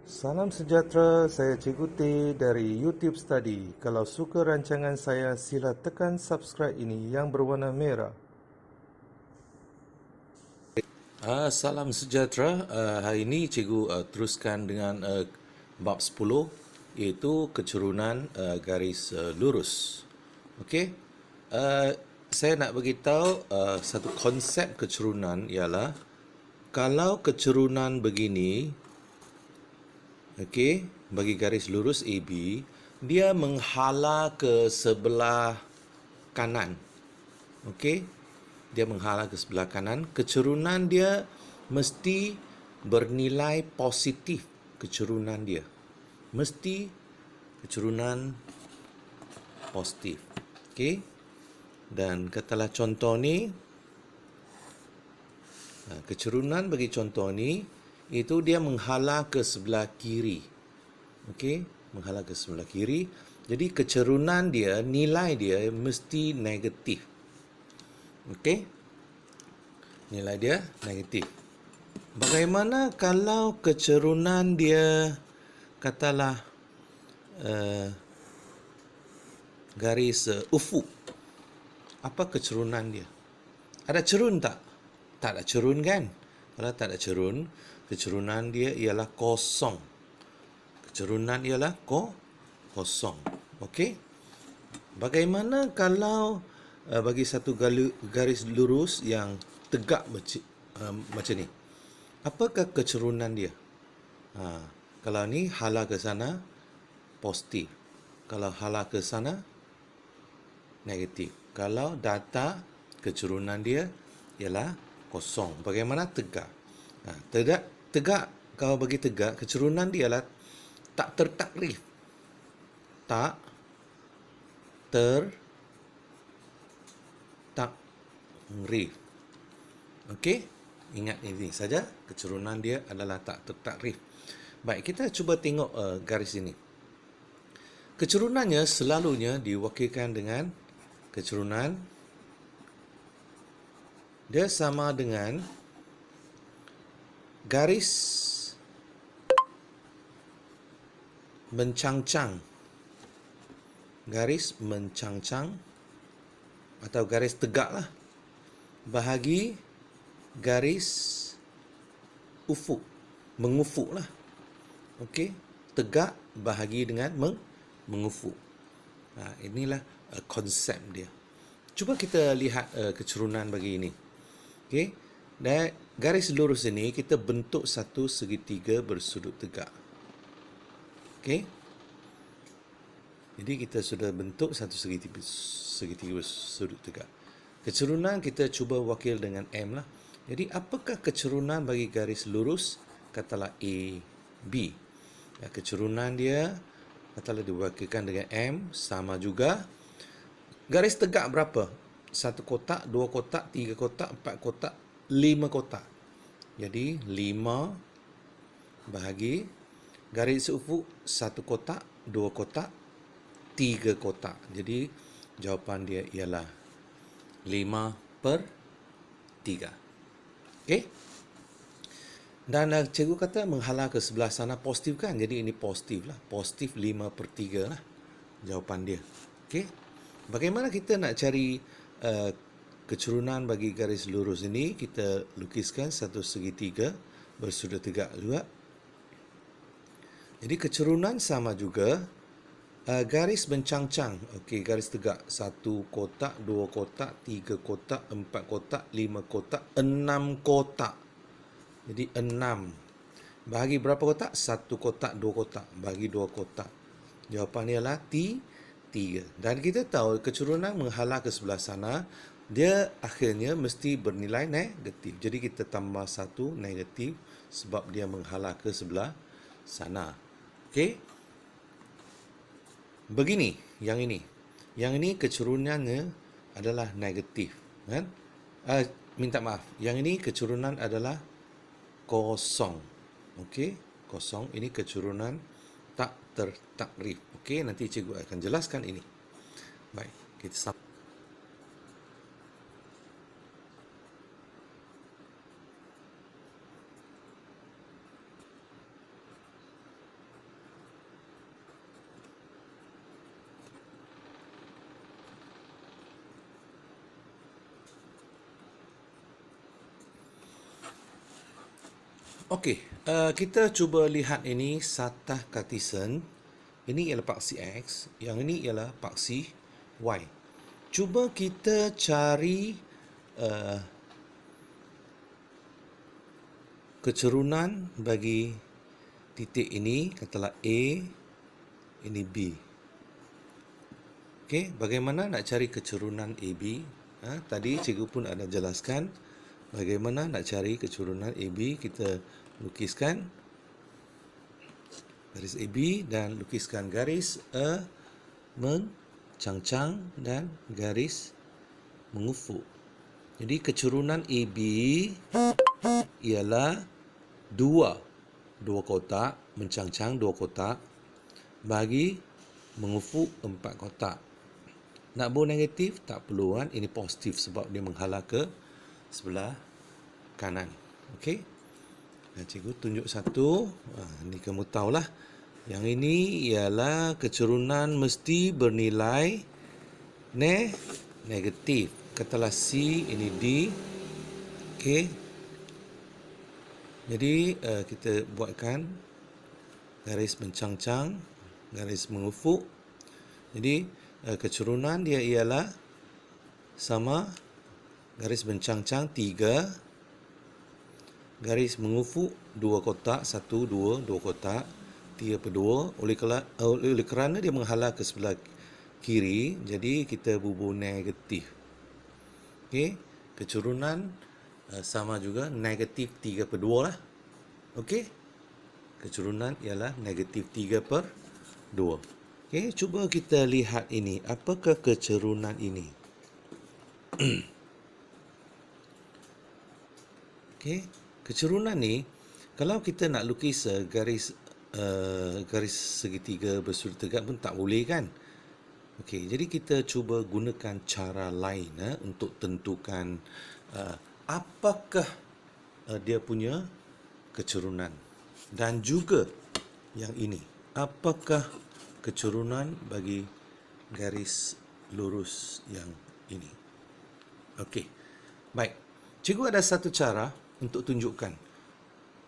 Salam sejahtera, saya Cikgu T dari YouTube Study. Kalau suka rancangan saya, sila tekan subscribe ini yang berwarna merah. Salam sejahtera. Hari ini Cikgu teruskan dengan bab 10, iaitu kecurunan garis lurus. Okey. Saya nak beritahu satu konsep kecurunan ialah kalau kecurunan begini, okey, bagi garis lurus AB, dia menghala ke sebelah kanan. Okey, dia menghala ke sebelah kanan. Kecurunan dia mesti bernilai positif. Kecurunan dia mesti kecurunan positif. Okey, dan katalah contoh ni, kecurunan bagi contoh ni itu dia menghala ke sebelah kiri. Okey, menghala ke sebelah kiri. Jadi kecurunan dia, nilai dia mesti negatif. Okey, nilai dia negatif. Bagaimana kalau kecurunan dia katalah garis ufuk? Apa kecurunan dia? Ada cerun tak? Tak ada cerun kan? Kalau tak ada cerun, kecurunan dia ialah kosong. Kecurunan ialah kosong. Okey? Bagaimana kalau bagi satu garis lurus yang tegak macam ni? Apakah kecurunan dia? Kalau ni hala ke sana, positif. Kalau hala ke sana, negatif. Kalau data kecurunan dia ialah kosong. Bagaimana tegak? Tegak, kalau bagi tegak, kecurunan dia ialah tak tertakrif. Tak tertakrif. Okey? Ingat ini saja, kecurunan dia adalah tak tertakrif. Baik, kita cuba tengok garis ini. Kecurunannya selalunya diwakilkan dengan kecurunan dia sama dengan garis mencangcang. Garis mencangcang atau garis tegak lah, bahagi garis ufuk, mengufuk lah. Okey, tegak bahagi dengan mengufuk. Inilah konsep dia. Cuba kita lihat kecurunan bagi ini. Okey, dan garis lurus ini kita bentuk satu segitiga bersudut tegak. Okey, jadi kita sudah bentuk satu segitiga bersudut tegak. Kecurunan kita cuba wakil dengan M lah. Jadi apakah kecurunan bagi garis lurus? Katalah A, B. Kecurunan dia katalah diwakilkan dengan M, sama juga. Garis tegak berapa? Satu kotak, dua kotak, tiga kotak, empat kotak, lima kotak. Jadi 5 bahagi garis ufuk satu kotak, dua kotak, tiga kotak. Jadi jawapan dia ialah 5/3. Okey? Dan cikgu kata menghala ke sebelah sana positif kan? Jadi ini positif lah. Positif 5/3 lah jawapan dia. Okey? Bagaimana kita nak cari kecurunan bagi garis lurus ini? Kita lukiskan satu segitiga bersudut tegak juga. Jadi kecurunan sama juga. Garis mencangcang. Okey, garis tegak. Satu kotak, dua kotak, tiga kotak, empat kotak, lima kotak, 6 kotak. Jadi 6. Bahagi berapa kotak? Satu kotak, dua kotak. Bagi dua kotak. Jawapannya ialah 3. Dan kita tahu kecurunan menghala ke sebelah sana, dia akhirnya mesti bernilai negatif. Jadi kita tambah satu negatif sebab dia menghala ke sebelah sana. Okey? Begini, yang ini. Yang ini kecurunannya adalah negatif. Kan? Minta maaf. Yang ini kecurunan adalah kosong. Okey? Kosong. Ini kecurunan tak tertakrif. Okey? Nanti cikgu akan jelaskan ini. Baik. Kita sambung. Okey, kita cuba lihat ini Satah Cartesian. Ini ialah paksi X, yang ini ialah paksi Y. Cuba kita cari uh, kecerunan bagi titik ini, katalah A, ini B. Okey, bagaimana nak cari kecerunan AB? Tadi cikgu pun ada jelaskan bagaimana nak cari kecerunan AB. Kita lukiskan garis AB dan lukiskan garis mencangcang dan garis mengufuk. Jadi kecerunan AB ialah dua kotak, mencangcang dua kotak bagi mengufuk 4 kotak. Nak buat negatif tak perlu kan, ini positif sebab dia menghala ke sebelah kanan. Okey. Cikgu tunjuk satu. Ini kamu tahulah. Yang ini ialah kecerunan mesti bernilai negatif. Katalah C, ini D. Okey. Jadi kita buatkan garis mencangcang, garis mengufuk. Jadi kecerunan dia ialah sama garis mencangcang 3, garis mengufuk 2 kotak, 1, 2 kotak, 3/2. Oleh kerana dia menghala ke sebelah kiri, jadi kita bubuh negatif. Okey, kecerunan sama juga negatif 3/2 lah. Okey, kecerunan ialah negatif 3/2. Okey, cuba kita lihat ini. Apakah kecerunan ini? Okey, kecerunan ni, kalau kita nak lukis garis segitiga bersudut tegak pun tak boleh kan? Okey, jadi kita cuba gunakan cara lain untuk tentukan apakah dia punya kecerunan. Dan juga yang ini, apakah kecerunan bagi garis lurus yang ini. Okey, baik. Cikgu ada satu cara untuk tunjukkan.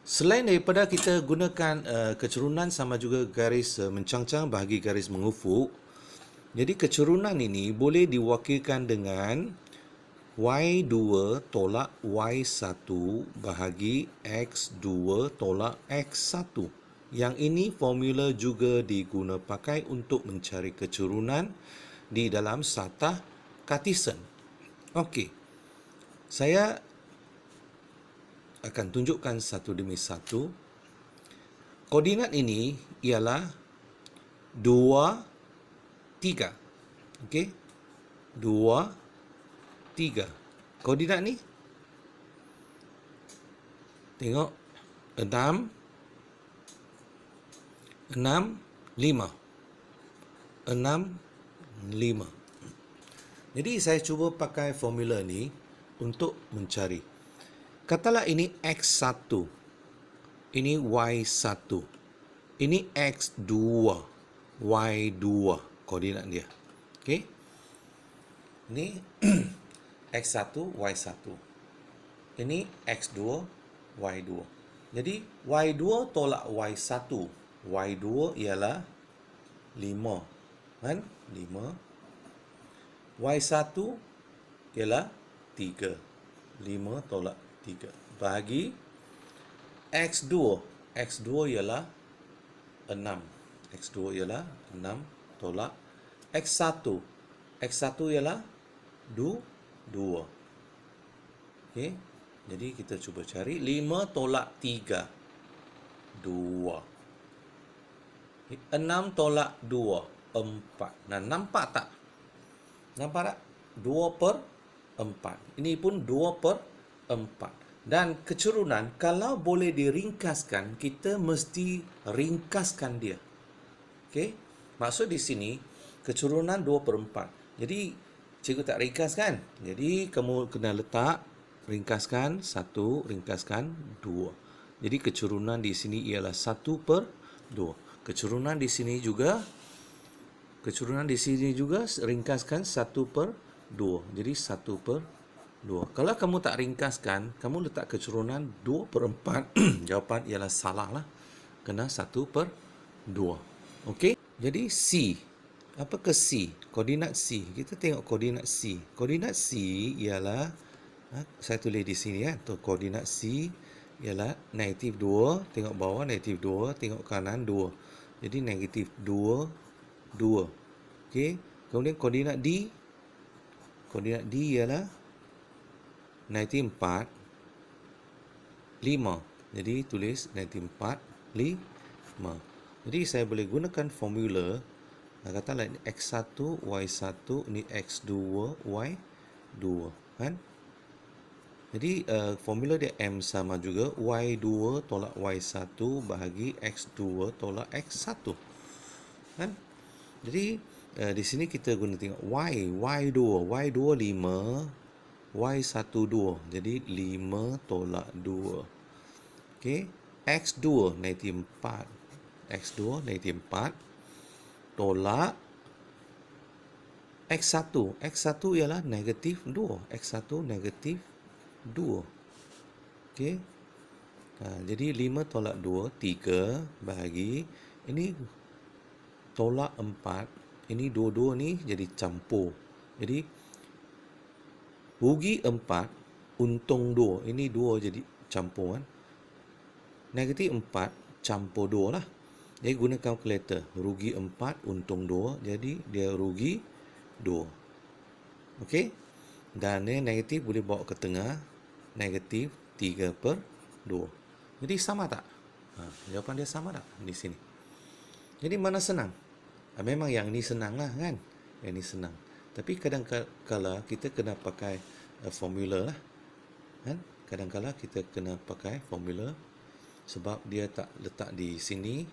Selain daripada kita gunakan kecerunan sama juga garis mencangcang bahagi garis mengufuk, jadi kecerunan ini boleh diwakilkan dengan Y2 tolak Y1 bahagi X2 tolak X1. Yang ini formula juga diguna pakai untuk mencari kecerunan di dalam Satah Cartesian. Okey, saya akan tunjukkan satu demi satu. Koordinat ini ialah 2, 3. Okey, 2, 3. Koordinat ni, tengok 6, 5. 6, 5. Jadi saya cuba pakai formula ni untuk mencari. Katalah ini X1, ini Y1, ini X2, Y2, koordinat dia. Okey. Ini X1, Y1. Ini X2, Y2. Jadi Y2 tolak Y1. Y2 ialah 5. Kan? 5. Y1 ialah 3. 5 tolak 3. Bahagi X2. X2 ialah 6. X2 ialah 6 tolak X1. X1 ialah 2. Okey. Jadi kita cuba cari 5 tolak 3. 2. 6 tolak 2. 4. Nah, nampak tak? Nampak tak? 2/4. Ini pun 2/4. Dan kecerunan, kalau boleh diringkaskan, kita mesti ringkaskan dia. Okey? Maksud di sini, kecerunan 2/4. Jadi, cikgu tak ringkaskan. Jadi, kamu kena letak, ringkaskan 1, ringkaskan 2. Jadi, kecerunan di sini ialah 1/2. Kecerunan di sini juga ringkaskan 1/2. Jadi 1/2. 2. Kalau kamu tak ringkaskan, kamu letak keturunan 2/4, jawapan ialah salah lah. Kena 1/2. Okey? Jadi C. Apakah C? Koordinat C. Kita tengok koordinat C. Koordinat C ialah, saya tulis di sini kan. Koordinat C ialah -2, tengok bawah -2, tengok kanan 2. Jadi -2, 2. Okey. Kemudian koordinat D. Koordinat D ialah -4, 5. Jadi tulis -4, 5. Jadi saya boleh gunakan formula, katalah ini X1, Y1, ini X2, Y2. Kan? Jadi formula dia M sama juga, Y2 tolak Y1 bahagi X2 tolak X1. Kan? Jadi di sini kita guna tengok Y2 5, Y1 2. Jadi 5 tolak 2. Okey. X2 -4. X2 -4 tolak X1. X1 ialah -2. X1 -2. Okey. Jadi 5 tolak 2, 3 bahagi. Ini tolak 4. Ini dua-dua ni jadi campur. Jadi rugi 4, untung 2. Ini 2 jadi campur kan. -4 campur 2 lah. Jadi guna kalkulator. Rugi 4, untung 2. Jadi dia rugi 2. Okey. Dan yang negatif boleh bawa ke tengah. -3/2. Jadi sama tak? Jawapan dia sama tak di sini? Jadi mana senang? Memang yang ni senang lah kan. Yang ni senang. Tapi kadang-kala kita kena pakai formula lah. Kan? Kadang-kala kita kena pakai formula sebab dia tak letak di sini.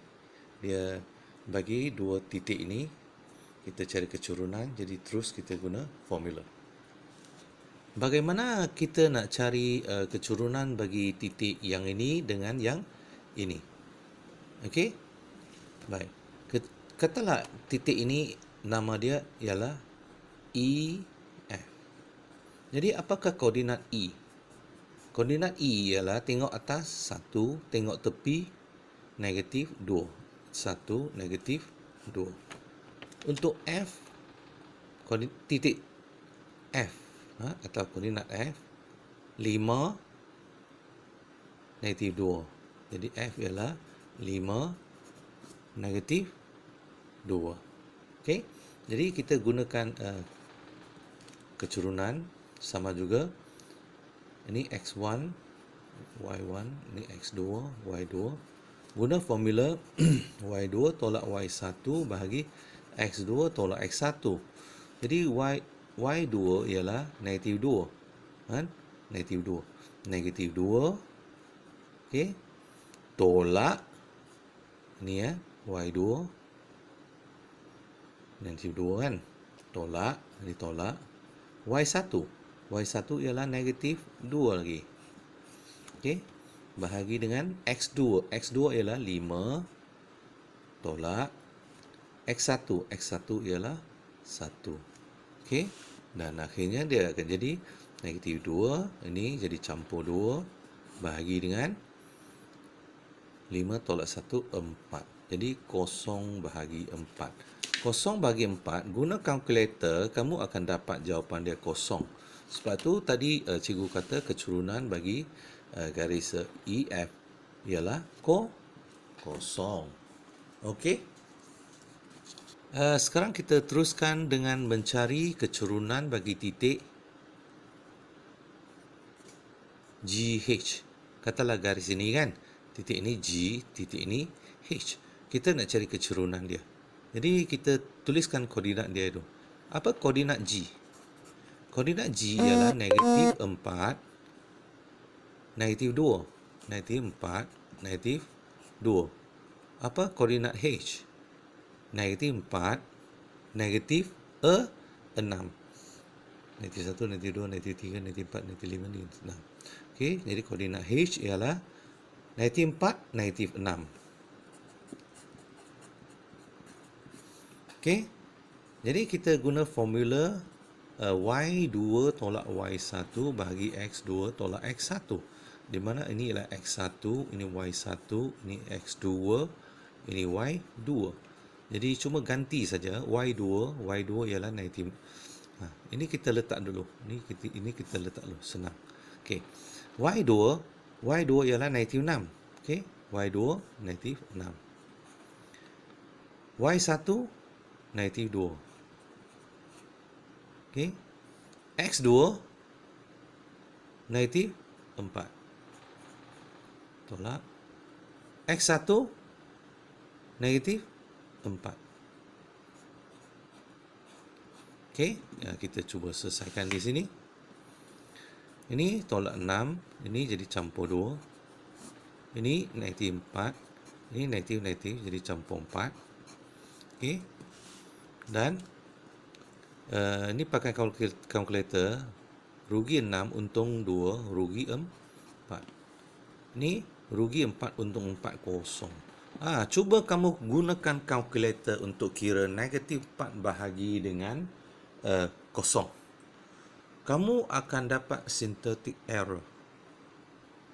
Dia bagi 2 titik ini. Kita cari keturunan. Jadi terus kita guna formula. Bagaimana kita nak cari keturunan bagi titik yang ini dengan yang ini? Okey? Baik. Katalah titik ini nama dia ialah E, F. Jadi apakah koordinat E? Koordinat E ialah tengok atas 1, tengok tepi -2. 1, -2. Untuk F, titik F, atau koordinat F, 5, -2. Jadi F ialah 5, -2. Okey. Jadi kita gunakan keturunan sama juga. Ini X1, Y1, ini X2, Y2. Guna formula Y2 tolak Y1 bahagi X2 tolak X1. Jadi Y2 ialah -2. Kan? -2. -2. Okey. Tolak ni ya, Y2 -2 kan. Tolak, ditolak. Y1. Y1 ialah -2 lagi. Okey. Bahagi dengan X2. X2 ialah 5. Tolak. X1. X1 ialah 1. Okey. Dan akhirnya dia akan jadi -2. Ini jadi campur 2. Bahagi dengan 5 tolak 1, 4. Jadi 0 bahagi 4. 0 bahagi 4, guna kalkulator, kamu akan dapat jawapan dia 0. Sebab tu tadi cikgu kata keturunan bagi garis EF ialah 0. Okey. Sekarang kita teruskan dengan mencari keturunan bagi titik GH. Katalah garis ini kan. Titik ini G, titik ini H. Kita nak cari keturunan dia. Jadi kita tuliskan koordinat dia itu. Apa koordinat G? Koordinat G ialah -4, -2. -4, -2. Apa koordinat H? -4, -6. -1, -2, -3, -4, -5, -6. Okey, jadi koordinat H ialah -4, -6. Okey. Jadi kita guna formula Y2 tolak Y1 bahagi X2 tolak X1. Di mana ini ialah X1, ini Y1, ini X2, ini Y2. Jadi cuma ganti saja Y2 ialah negatif. Ini kita letak dulu. Ini kita letak dulu, senang. Okey. Y2 ialah negatif 6. Okey, Y2 negatif 6. Y1 negatif 2. Okey. X2 negatif 4. Tolak. X1 negatif 4. Okey, ya, kita cuba selesaikan di sini. Ini tolak 6, ini jadi campur 2. Ini negatif 4. Ini negatif jadi campur 4. Okey. Dan ini pakai kalkulator. Rugi 6, untung 2, rugi 4. Ini rugi 4, untung 4 kosong. Cuba kamu gunakan kalkulator untuk kira negatif 4 bahagi dengan kosong. Kamu akan dapat synthetic error.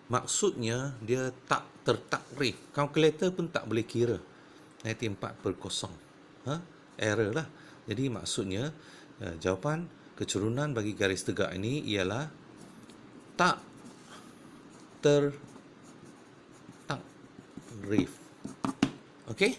Maksudnya dia tak tertakrif. Kalkulator pun tak boleh kira negatif 4 per kosong. Error lah. Jadi maksudnya jawapan kecerunan bagi garis tegak ini ialah tak tertakrif. Okey?